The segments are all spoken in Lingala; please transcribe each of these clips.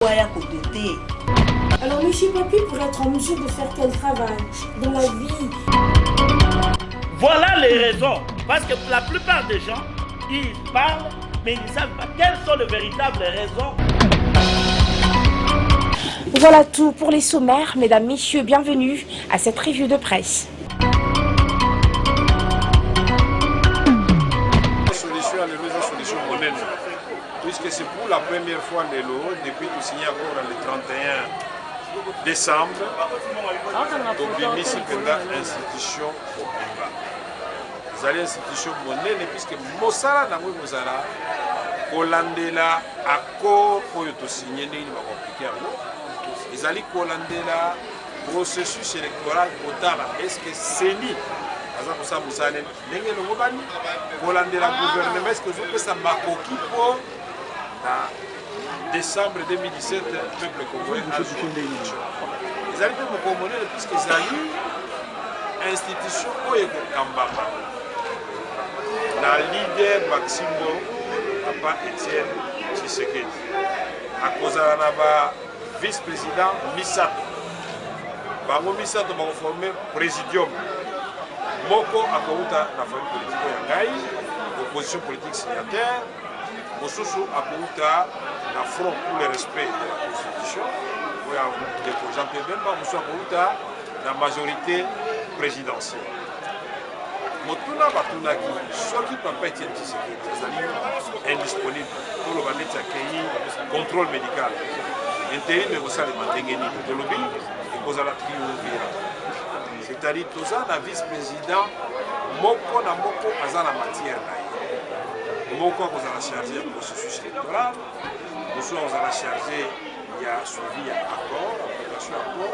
Alors monsieur Papi, pour être en mesure de faire quel travail dans la vie? Voilà les raisons. Parce que la plupart des gens, ils parlent, mais ils ne savent pas quelles sont les véritables raisons. Voilà tout pour les sommaires. Mesdames, messieurs, bienvenue à cette revue de presse. Puisque c'est pour la première fois depuis que signé encore le 31 décembre, Tobimi Sipenda institution Vous allez institution monnaie puisque Mosala n'a pas Mosala, Kolandela accord pour te signer n'est pas compliqué. Ils allaient Kolandela processus électoral total. Est-ce que c'est ni pour ça vous allez n'engagez le gouvernement Kolandela gouvernement est-ce que vous faites ça makoki pour en décembre 2017, le peuple congolais a joué une élection. Les alliés congolais, puisqu'ils ont eu institution Kambama. La leader Maximo, Papa Etienne Tshisekedi. À cause de la vice-président Misato. Bango Misato va former présidium. Moko a Kouta, la famille politique Yangaï, opposition politique signataire. Mosusu Akouta la front pour le respect de la Constitution. Jean-Pierre Bemba, Mosusu Akouta la majorité présidentielle. Motuna Batunaki, soit qui peut pas être indisponible pour le bandit accueilli, contrôle médical. Intérim de vous allez m'entendre de lobby et vous allez triomphir. C'est-à-dire tout ça, la vice-président, Moko na Moko, à la matière. Moko vous allez charger le processus électoral, nous sommes à charger, il y a suivi accord, application accord,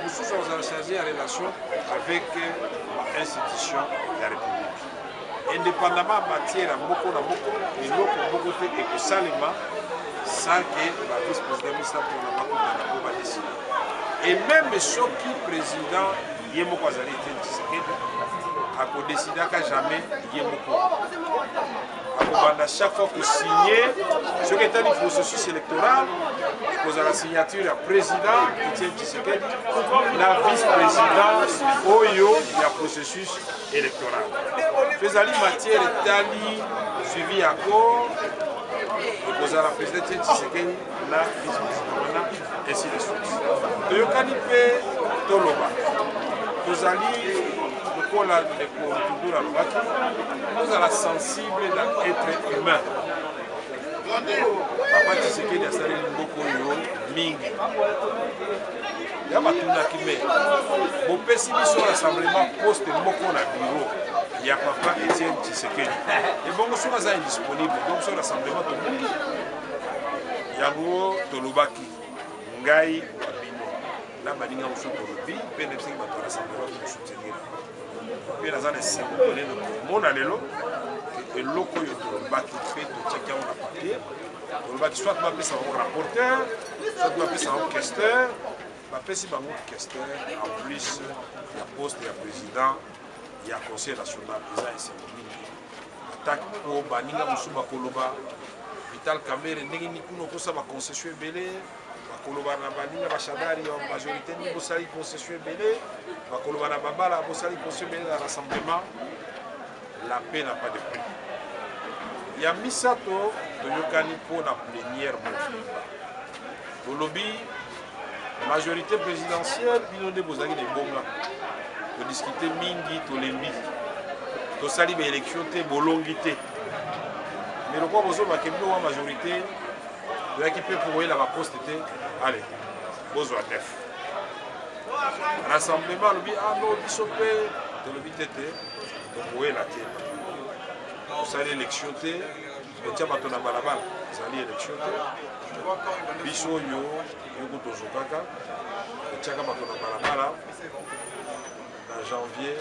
nous sommes à charger en relation avec l'institution de la République. Indépendamment en matière de Moko na Moko, et Moko fait que Salima, sans que la vice-présidente n'a pas décidé. Et même ceux qui président Yemoko Azali Tshisekedi a décidé qu'à jamais Yemoko. Chaque fois que signé, ce qui est un processus électoral, à la signature du président Etienne Tshisekedi, la vice-présidence, Oyo, il y a processus électoral. Faisali matière établie, suivi accord, et à la présidente Etienne Tshisekedi, la vice-présidence, ainsi de suite. De Yokanipe, Toloba, Tozali, nous sommes sensibles d'être humain. Papa Tshisekedi a salé beaucoup de Ming. Il y a des qui au pessimisme rassemblement poste Moko na bureau. Il y a Papa Etienne Tshisekedi. Et bon, nous sommes indisponibles. Donc, ce rassemblement de Ming. Yango Tolubaki, Ngai, Wabino. Là, Badinga Moussou Tolubi, PNFC qui va rassemblement pour soutenir. Puis dans un symbole de mon allélo et loko yo baki fait de chacun on a papier on va soit m'appeler ça un rapporteur soit m'appeler ça un questeur m'appeler si bango questeur en plus il y a poste il y a président il y a conseil national ils ont essayé attaque pour baninga musuba koloba Vital Kamerhe ndenge ni kuno ko sa ba concession belé bakoloba na baninga bashadari en majorité ni bosali concession belé bakoloba na babala bosali concession belé dans rassemblement la paix n'a pas de prix. Il y a Misato de Yokani pour la plénière au lobby majorité présidentielle bino de bozali de bonga pour discuter mingi to lembi to sali ba élection te bolongité. Mais le quoi vous avez une majorité de l'équipe pour la poste était allez, besoin de neuf. Rassemblement, le ah non, bisopé, de le bitete, donc vous la tête. Vous allez élection, vous tiens maintenant à balabal, vous allez élection, biso yo, yo to zokaka, vous tiens maintenant à balabala, en janvier.